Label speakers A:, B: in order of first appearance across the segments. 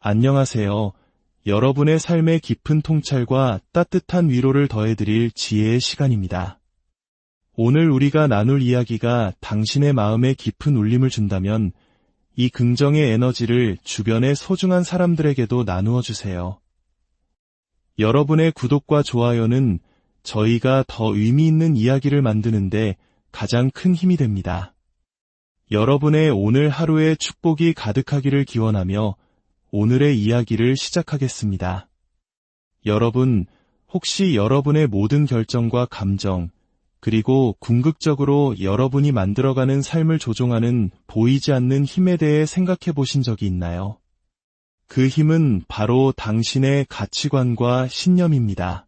A: 안녕하세요. 여러분의 삶의 깊은 통찰과 따뜻한 위로를 더해드릴 지혜의 시간입니다. 오늘 우리가 나눌 이야기가 당신의 마음에 깊은 울림을 준다면 이 긍정의 에너지를 주변의 소중한 사람들에게도 나누어 주세요. 여러분의 구독과 좋아요는 저희가 더 의미 있는 이야기를 만드는데 가장 큰 힘이 됩니다. 여러분의 오늘 하루에 축복이 가득하기를 기원하며 오늘의 이야기를 시작하겠습니다. 여러분, 혹시 여러분의 모든 결정과 감정, 그리고 궁극적으로 여러분이 만들어가는 삶을 조종하는 보이지 않는 힘에 대해 생각해 보신 적이 있나요? 그 힘은 바로 당신의 가치관과 신념입니다.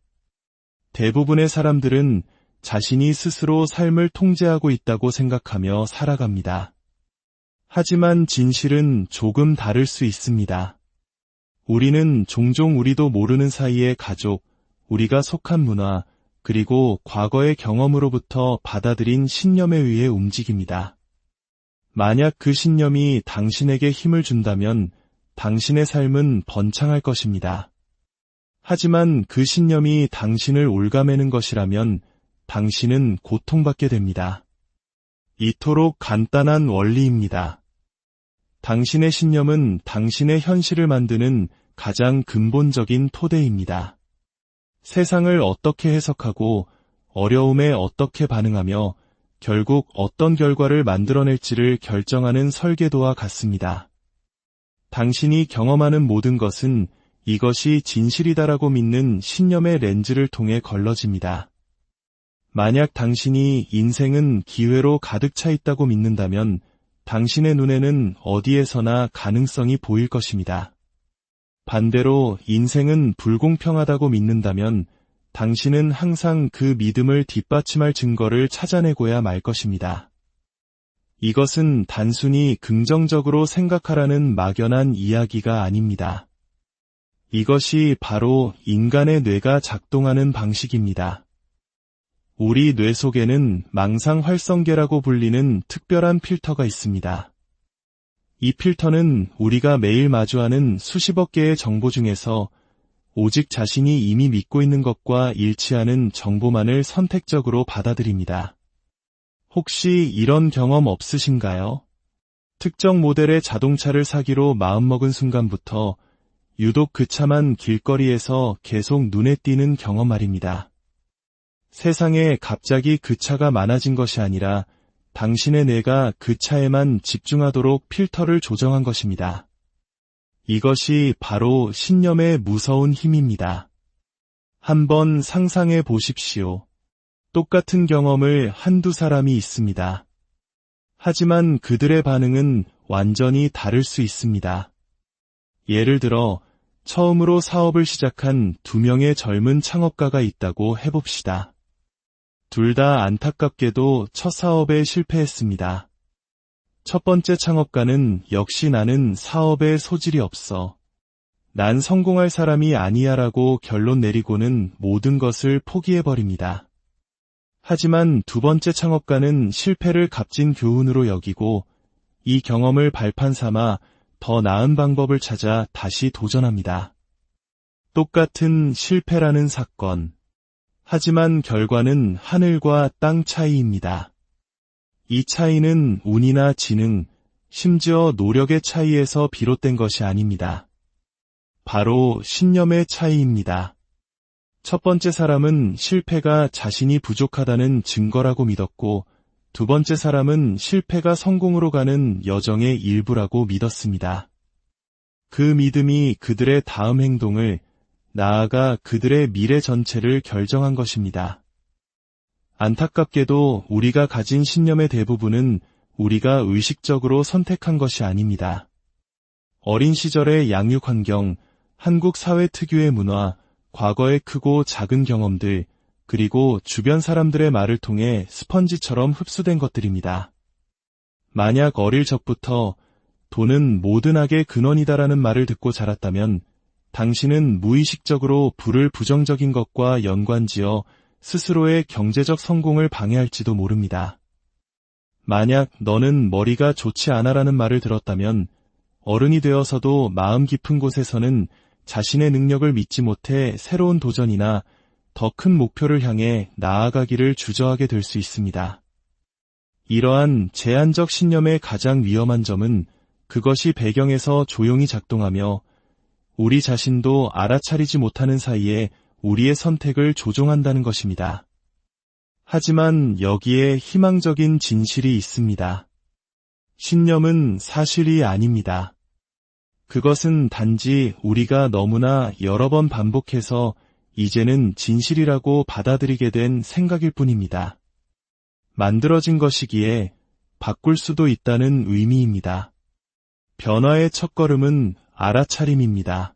A: 대부분의 사람들은 자신이 스스로 삶을 통제하고 있다고 생각하며 살아갑니다. 하지만 진실은 조금 다를 수 있습니다. 우리는 종종 우리도 모르는 사이에 가족, 우리가 속한 문화, 그리고 과거의 경험으로부터 받아들인 신념에 의해 움직입니다. 만약 그 신념이 당신에게 힘을 준다면 당신의 삶은 번창할 것입니다. 하지만 그 신념이 당신을 올가매는 것이라면 당신은 고통받게 됩니다. 이토록 간단한 원리입니다. 당신의 신념은 당신의 현실을 만드는 가장 근본적인 토대입니다. 세상을 어떻게 해석하고 어려움에 어떻게 반응하며 결국 어떤 결과를 만들어낼지를 결정하는 설계도와 같습니다. 당신이 경험하는 모든 것은 이것이 진실이다라고 믿는 신념의 렌즈를 통해 걸러집니다. 만약 당신이 인생은 기회로 가득 차 있다고 믿는다면 당신의 눈에는 어디에서나 가능성이 보일 것입니다. 반대로 인생은 불공평하다고 믿는다면 당신은 항상 그 믿음을 뒷받침할 증거를 찾아내고야 말 것입니다. 이것은 단순히 긍정적으로 생각하라는 막연한 이야기가 아닙니다. 이것이 바로 인간의 뇌가 작동하는 방식입니다. 우리 뇌 속에는 망상활성계라고 불리는 특별한 필터가 있습니다. 이 필터는 우리가 매일 마주하는 수십억 개의 정보 중에서 오직 자신이 이미 믿고 있는 것과 일치하는 정보만을 선택적으로 받아들입니다. 혹시 이런 경험 없으신가요? 특정 모델의 자동차를 사기로 마음먹은 순간부터 유독 그 차만 길거리에서 계속 눈에 띄는 경험 말입니다. 세상에 갑자기 그 차가 많아진 것이 아니라 당신의 뇌가 그 차에만 집중하도록 필터를 조정한 것입니다. 이것이 바로 신념의 무서운 힘입니다. 한번 상상해 보십시오. 똑같은 경험을 한두 사람이 있습니다. 하지만 그들의 반응은 완전히 다를 수 있습니다. 예를 들어 처음으로 사업을 시작한 2명의 젊은 창업가가 있다고 해봅시다. 둘 다 안타깝게도 첫 사업에 실패했습니다. 첫 번째 창업가는 역시 나는 사업에 소질이 없어. 난 성공할 사람이 아니야 라고 결론 내리고는 모든 것을 포기해버립니다. 하지만 두 번째 창업가는 실패를 값진 교훈으로 여기고 이 경험을 발판 삼아 더 나은 방법을 찾아 다시 도전합니다. 똑같은 실패라는 사건. 하지만 결과는 하늘과 땅 차이입니다. 이 차이는 운이나 지능, 심지어 노력의 차이에서 비롯된 것이 아닙니다. 바로 신념의 차이입니다. 첫 번째 사람은 실패가 자신이 부족하다는 증거라고 믿었고, 두 번째 사람은 실패가 성공으로 가는 여정의 일부라고 믿었습니다. 그 믿음이 그들의 다음 행동을, 나아가 그들의 미래 전체를 결정한 것입니다. 안타깝게도 우리가 가진 신념의 대부분은 우리가 의식적으로 선택한 것이 아닙니다. 어린 시절의 양육 환경, 한국 사회 특유의 문화, 과거의 크고 작은 경험들, 그리고 주변 사람들의 말을 통해 스펀지처럼 흡수된 것들입니다. 만약 어릴 적부터 돈은 모든 악의 근원이다라는 말을 듣고 자랐다면 당신은 무의식적으로 부를 부정적인 것과 연관지어 스스로의 경제적 성공을 방해할지도 모릅니다. 만약 너는 머리가 좋지 않아라는 말을 들었다면 어른이 되어서도 마음 깊은 곳에서는 자신의 능력을 믿지 못해 새로운 도전이나 더 큰 목표를 향해 나아가기를 주저하게 될 수 있습니다. 이러한 제한적 신념의 가장 위험한 점은 그것이 배경에서 조용히 작동하며 우리 자신도 알아차리지 못하는 사이에 우리의 선택을 조종한다는 것입니다. 하지만 여기에 희망적인 진실이 있습니다. 신념은 사실이 아닙니다. 그것은 단지 우리가 너무나 여러 번 반복해서 이제는 진실이라고 받아들이게 된 생각일 뿐입니다. 만들어진 것이기에 바꿀 수도 있다는 의미입니다. 변화의 첫걸음은 알아차림입니다.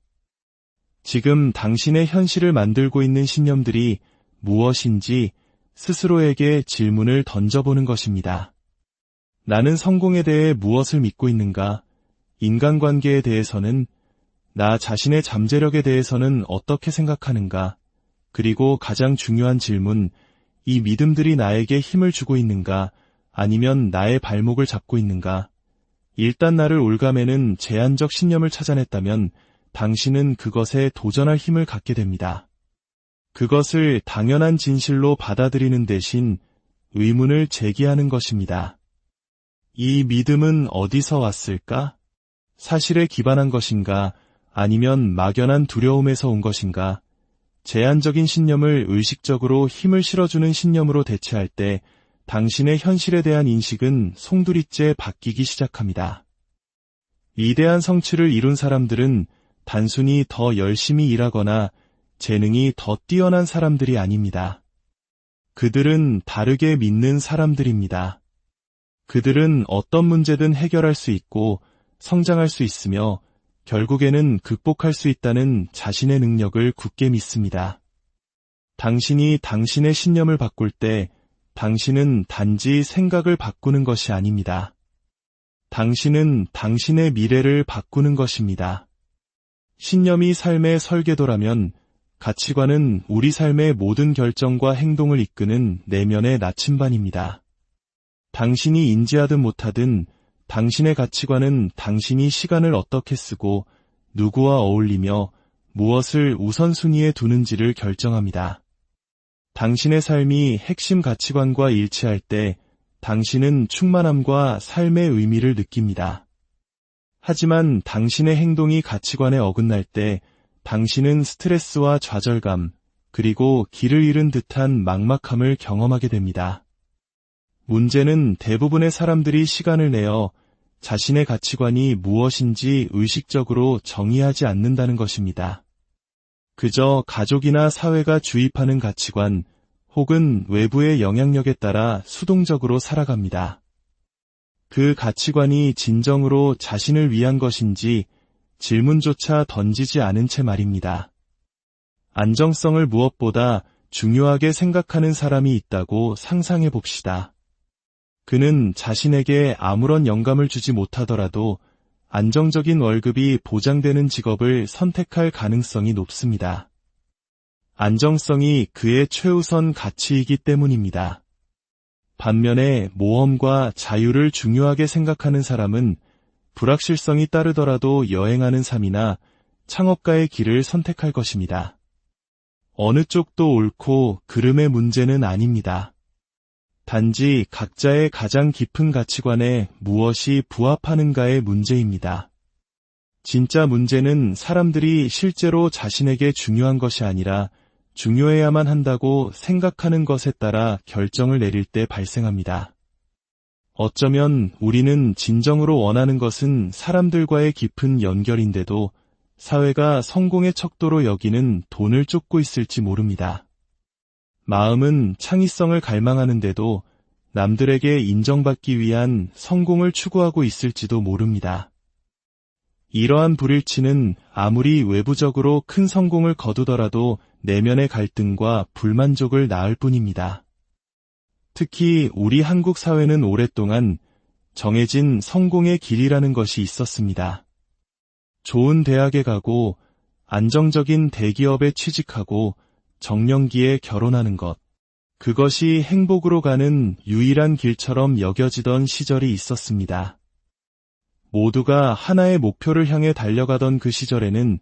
A: 지금 당신의 현실을 만들고 있는 신념들이 무엇인지 스스로에게 질문을 던져보는 것입니다. 나는 성공에 대해 무엇을 믿고 있는가? 인간관계에 대해서는, 나 자신의 잠재력에 대해서는 어떻게 생각하는가? 그리고 가장 중요한 질문, 이 믿음들이 나에게 힘을 주고 있는가? 아니면 나의 발목을 잡고 있는가? 일단 나를 올가매는 제한적 신념을 찾아냈다면 당신은 그것에 도전할 힘을 갖게 됩니다. 그것을 당연한 진실로 받아들이는 대신 의문을 제기하는 것입니다. 이 믿음은 어디서 왔을까? 사실에 기반한 것인가? 아니면 막연한 두려움에서 온 것인가? 제한적인 신념을 의식적으로 힘을 실어주는 신념으로 대체할 때 당신의 현실에 대한 인식은 송두리째 바뀌기 시작합니다. 위대한 성취를 이룬 사람들은 단순히 더 열심히 일하거나 재능이 더 뛰어난 사람들이 아닙니다. 그들은 다르게 믿는 사람들입니다. 그들은 어떤 문제든 해결할 수 있고 성장할 수 있으며 결국에는 극복할 수 있다는 자신의 능력을 굳게 믿습니다. 당신이 당신의 신념을 바꿀 때 당신은 단지 생각을 바꾸는 것이 아닙니다. 당신은 당신의 미래를 바꾸는 것입니다. 신념이 삶의 설계도라면 가치관은 우리 삶의 모든 결정과 행동을 이끄는 내면의 나침반입니다. 당신이 인지하든 못하든 당신의 가치관은 당신이 시간을 어떻게 쓰고 누구와 어울리며 무엇을 우선순위에 두는지를 결정합니다. 당신의 삶이 핵심 가치관과 일치할 때 당신은 충만함과 삶의 의미를 느낍니다. 하지만 당신의 행동이 가치관에 어긋날 때 당신은 스트레스와 좌절감, 그리고 길을 잃은 듯한 막막함을 경험하게 됩니다. 문제는 대부분의 사람들이 시간을 내어 자신의 가치관이 무엇인지 의식적으로 정의하지 않는다는 것입니다. 그저 가족이나 사회가 주입하는 가치관 혹은 외부의 영향력에 따라 수동적으로 살아갑니다. 그 가치관이 진정으로 자신을 위한 것인지 질문조차 던지지 않은 채 말입니다. 안정성을 무엇보다 중요하게 생각하는 사람이 있다고 상상해 봅시다. 그는 자신에게 아무런 영감을 주지 못하더라도 안정적인 월급이 보장되는 직업을 선택할 가능성이 높습니다. 안정성이 그의 최우선 가치이기 때문입니다. 반면에 모험과 자유를 중요하게 생각하는 사람은 불확실성이 따르더라도 여행하는 삶이나 창업가의 길을 선택할 것입니다. 어느 쪽도 옳고 그름의 문제는 아닙니다. 단지 각자의 가장 깊은 가치관에 무엇이 부합하는가의 문제입니다. 진짜 문제는 사람들이 실제로 자신에게 중요한 것이 아니라 중요해야만 한다고 생각하는 것에 따라 결정을 내릴 때 발생합니다. 어쩌면 우리는 진정으로 원하는 것은 사람들과의 깊은 연결인데도 사회가 성공의 척도로 여기는 돈을 쫓고 있을지 모릅니다. 마음은 창의성을 갈망하는데도 남들에게 인정받기 위한 성공을 추구하고 있을지도 모릅니다. 이러한 불일치는 아무리 외부적으로 큰 성공을 거두더라도 내면의 갈등과 불만족을 낳을 뿐입니다. 특히 우리 한국 사회는 오랫동안 정해진 성공의 길이라는 것이 있었습니다. 좋은 대학에 가고 안정적인 대기업에 취직하고 정년기에 결혼하는 것, 그것이 행복으로 가는 유일한 길처럼 여겨지던 시절이 있었습니다. 모두가 하나의 목표를 향해 달려가던 그 시절에는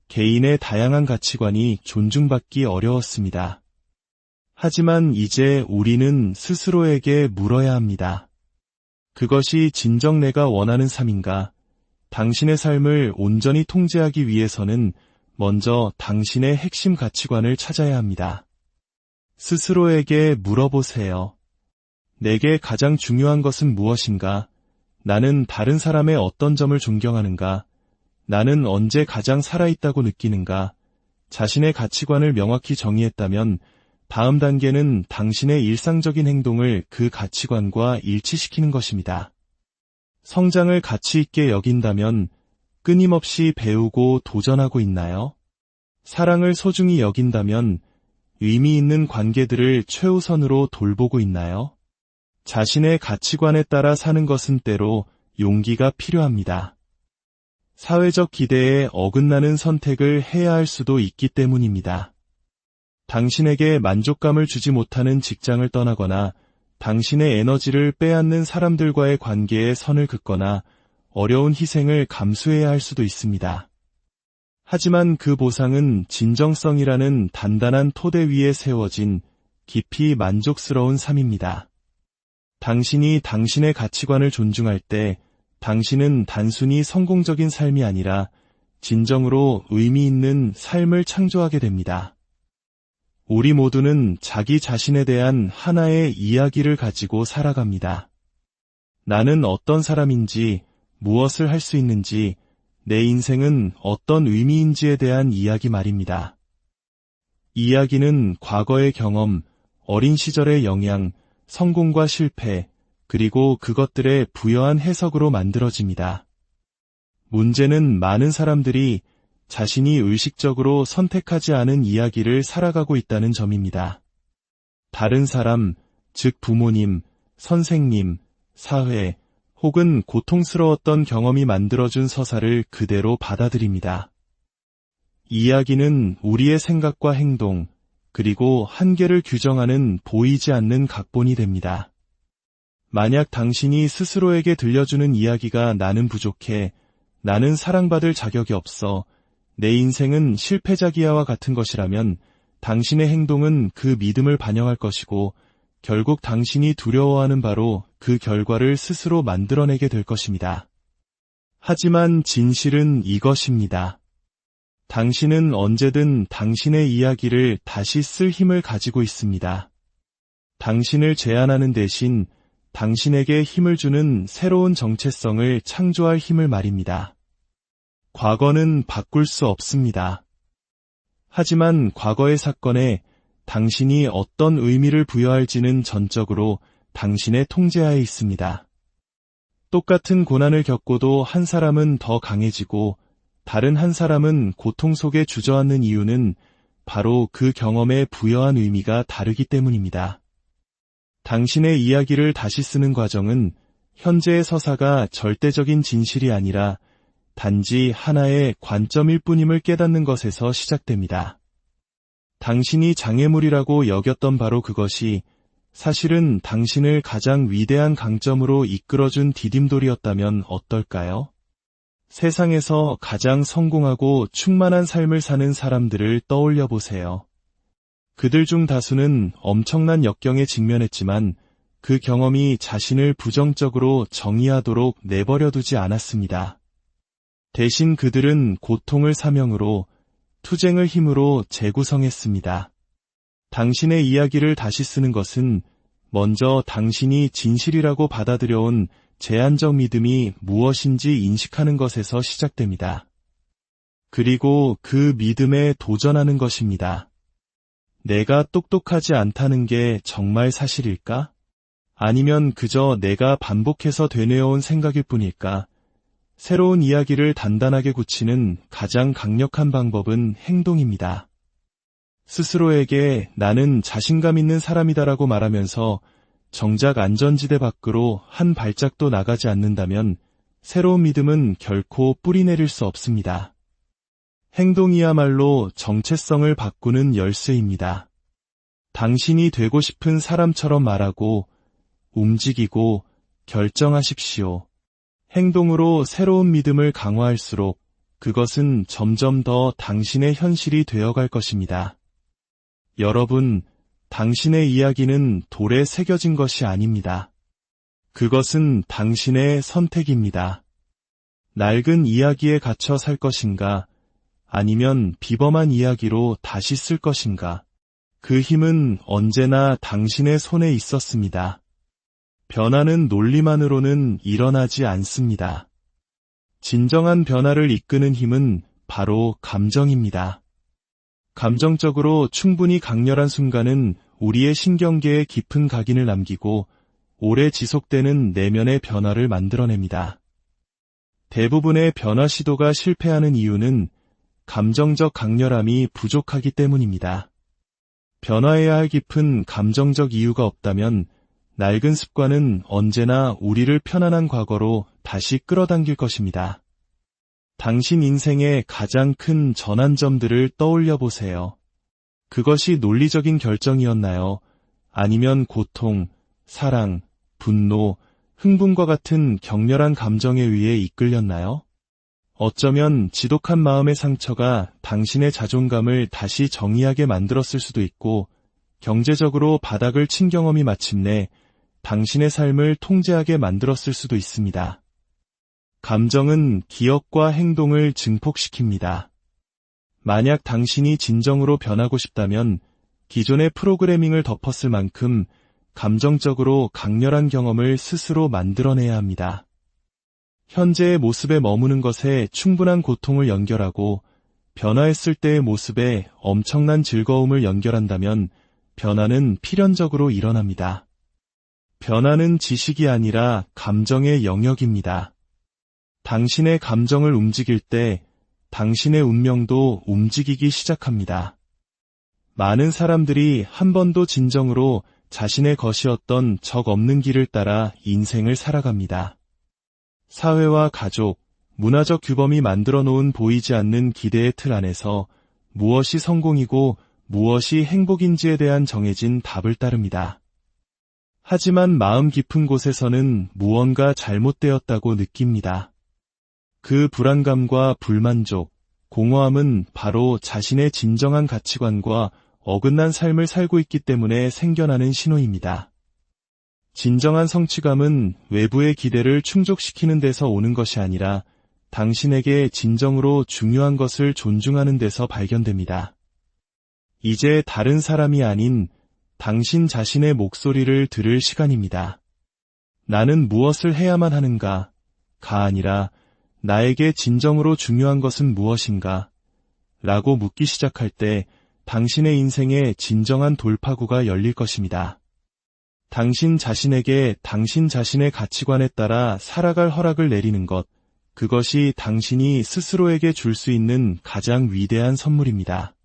A: 개인의 다양한 가치관이 존중받기 어려웠습니다. 하지만 이제 우리는 스스로에게 물어야 합니다. 그것이 진정 내가 원하는 삶인가? 당신의 삶을 온전히 통제하기 위해서는 먼저 당신의 핵심 가치관을 찾아야 합니다. 스스로에게 물어보세요. 내게 가장 중요한 것은 무엇인가? 나는 다른 사람의 어떤 점을 존경하는가? 나는 언제 가장 살아있다고 느끼는가? 자신의 가치관을 명확히 정의했다면 다음 단계는 당신의 일상적인 행동을 그 가치관과 일치시키는 것입니다. 성장을 가치 있게 여긴다면 끊임없이 배우고 도전하고 있나요? 사랑을 소중히 여긴다면 의미 있는 관계들을 최우선으로 돌보고 있나요? 자신의 가치관에 따라 사는 것은 때로 용기가 필요합니다. 사회적 기대에 어긋나는 선택을 해야 할 수도 있기 때문입니다. 당신에게 만족감을 주지 못하는 직장을 떠나거나 당신의 에너지를 빼앗는 사람들과의 관계에 선을 긋거나 어려운 희생을 감수해야 할 수도 있습니다. 하지만 그 보상은 진정성이라는 단단한 토대 위에 세워진 깊이 만족스러운 삶입니다. 당신이 당신의 가치관을 존중할 때 당신은 단순히 성공적인 삶이 아니라 진정으로 의미 있는 삶을 창조하게 됩니다. 우리 모두는 자기 자신에 대한 하나의 이야기를 가지고 살아갑니다. 나는 어떤 사람인지, 무엇을 할 수 있는지, 내 인생은 어떤 의미인지에 대한 이야기 말입니다. 이야기는 과거의 경험, 어린 시절의 영향, 성공과 실패, 그리고 그것들의 부여한 해석으로 만들어집니다. 문제는 많은 사람들이 자신이 의식적으로 선택하지 않은 이야기를 살아가고 있다는 점입니다. 다른 사람, 즉 부모님, 선생님, 사회, 혹은 고통스러웠던 경험이 만들어준 서사를 그대로 받아들입니다. 이야기는 우리의 생각과 행동, 그리고 한계를 규정하는 보이지 않는 각본이 됩니다. 만약 당신이 스스로에게 들려주는 이야기가 나는 부족해, 나는 사랑받을 자격이 없어, 내 인생은 실패작이야와 같은 것이라면 당신의 행동은 그 믿음을 반영할 것이고 결국 당신이 두려워하는 바로 그 결과를 스스로 만들어내게 될 것입니다. 하지만 진실은 이것입니다. 당신은 언제든 당신의 이야기를 다시 쓸 힘을 가지고 있습니다. 당신을 제한하는 대신 당신에게 힘을 주는 새로운 정체성을 창조할 힘을 말입니다. 과거는 바꿀 수 없습니다. 하지만 과거의 사건에 당신이 어떤 의미를 부여할지는 전적으로 당신의 통제하에 있습니다. 똑같은 고난을 겪고도 한 사람은 더 강해지고 다른 한 사람은 고통 속에 주저앉는 이유는 바로 그 경험에 부여한 의미가 다르기 때문입니다. 당신의 이야기를 다시 쓰는 과정은 현재의 서사가 절대적인 진실이 아니라 단지 하나의 관점일 뿐임을 깨닫는 것에서 시작됩니다. 당신이 장애물이라고 여겼던 바로 그것이 사실은 당신을 가장 위대한 강점으로 이끌어준 디딤돌이었다면 어떨까요? 세상에서 가장 성공하고 충만한 삶을 사는 사람들을 떠올려 보세요. 그들 중 다수는 엄청난 역경에 직면했지만 그 경험이 자신을 부정적으로 정의하도록 내버려두지 않았습니다. 대신 그들은 고통을 사명으로, 투쟁을 힘으로 재구성했습니다. 당신의 이야기를 다시 쓰는 것은 먼저 당신이 진실이라고 받아들여온 제한적 믿음이 무엇인지 인식하는 것에서 시작됩니다. 그리고 그 믿음에 도전하는 것입니다. 내가 똑똑하지 않다는 게 정말 사실일까? 아니면 그저 내가 반복해서 되뇌어온 생각일 뿐일까? 새로운 이야기를 단단하게 굳히는 가장 강력한 방법은 행동입니다. 스스로에게 나는 자신감 있는 사람이다라고 말하면서 정작 안전지대 밖으로 한 발짝도 나가지 않는다면 새로운 믿음은 결코 뿌리내릴 수 없습니다. 행동이야말로 정체성을 바꾸는 열쇠입니다. 당신이 되고 싶은 사람처럼 말하고, 움직이고, 결정하십시오. 행동으로 새로운 믿음을 강화할수록 그것은 점점 더 당신의 현실이 되어갈 것입니다. 여러분, 당신의 이야기는 돌에 새겨진 것이 아닙니다. 그것은 당신의 선택입니다. 낡은 이야기에 갇혀 살 것인가, 아니면 비범한 이야기로 다시 쓸 것인가. 그 힘은 언제나 당신의 손에 있었습니다. 변화는 논리만으로는 일어나지 않습니다. 진정한 변화를 이끄는 힘은 바로 감정입니다. 감정적으로 충분히 강렬한 순간은 우리의 신경계에 깊은 각인을 남기고 오래 지속되는 내면의 변화를 만들어냅니다. 대부분의 변화 시도가 실패하는 이유는 감정적 강렬함이 부족하기 때문입니다. 변화해야 할 깊은 감정적 이유가 없다면 낡은 습관은 언제나 우리를 편안한 과거로 다시 끌어당길 것입니다. 당신 인생의 가장 큰 전환점들을 떠올려 보세요. 그것이 논리적인 결정이었나요? 아니면 고통, 사랑, 분노, 흥분과 같은 격렬한 감정에 의해 이끌렸나요? 어쩌면 지독한 마음의 상처가 당신의 자존감을 다시 정의하게 만들었을 수도 있고, 경제적으로 바닥을 친 경험이 마침내 당신의 삶을 통제하게 만들었을 수도 있습니다. 감정은 기억과 행동을 증폭시킵니다. 만약 당신이 진정으로 변하고 싶다면 기존의 프로그래밍을 덮었을 만큼 감정적으로 강렬한 경험을 스스로 만들어내야 합니다. 현재의 모습에 머무는 것에 충분한 고통을 연결하고 변화했을 때의 모습에 엄청난 즐거움을 연결한다면 변화는 필연적으로 일어납니다. 변화는 지식이 아니라 감정의 영역입니다. 당신의 감정을 움직일 때 당신의 운명도 움직이기 시작합니다. 많은 사람들이 한 번도 진정으로 자신의 것이었던 적 없는 길을 따라 인생을 살아갑니다. 사회와 가족, 문화적 규범이 만들어 놓은 보이지 않는 기대의 틀 안에서 무엇이 성공이고 무엇이 행복인지에 대한 정해진 답을 따릅니다. 하지만 마음 깊은 곳에서는 무언가 잘못되었다고 느낍니다. 그 불안감과 불만족, 공허함은 바로 자신의 진정한 가치관과 어긋난 삶을 살고 있기 때문에 생겨나는 신호입니다. 진정한 성취감은 외부의 기대를 충족시키는 데서 오는 것이 아니라 당신에게 진정으로 중요한 것을 존중하는 데서 발견됩니다. 이제 다른 사람이 아닌 당신 자신의 목소리를 들을 시간입니다. 나는 무엇을 해야만 하는가? 가 아니라 나에게 진정으로 중요한 것은 무엇인가? 라고 묻기 시작할 때 당신의 인생에 진정한 돌파구가 열릴 것입니다. 당신 자신에게 당신 자신의 가치관에 따라 살아갈 허락을 내리는 것, 그것이 당신이 스스로에게 줄 수 있는 가장 위대한 선물입니다.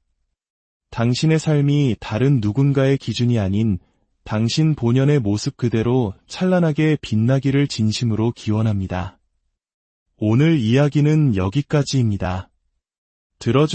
A: 당신의 삶이 다른 누군가의 기준이 아닌 당신 본연의 모습 그대로 찬란하게 빛나기를 진심으로 기원합니다. 오늘 이야기는 여기까지입니다. 들어주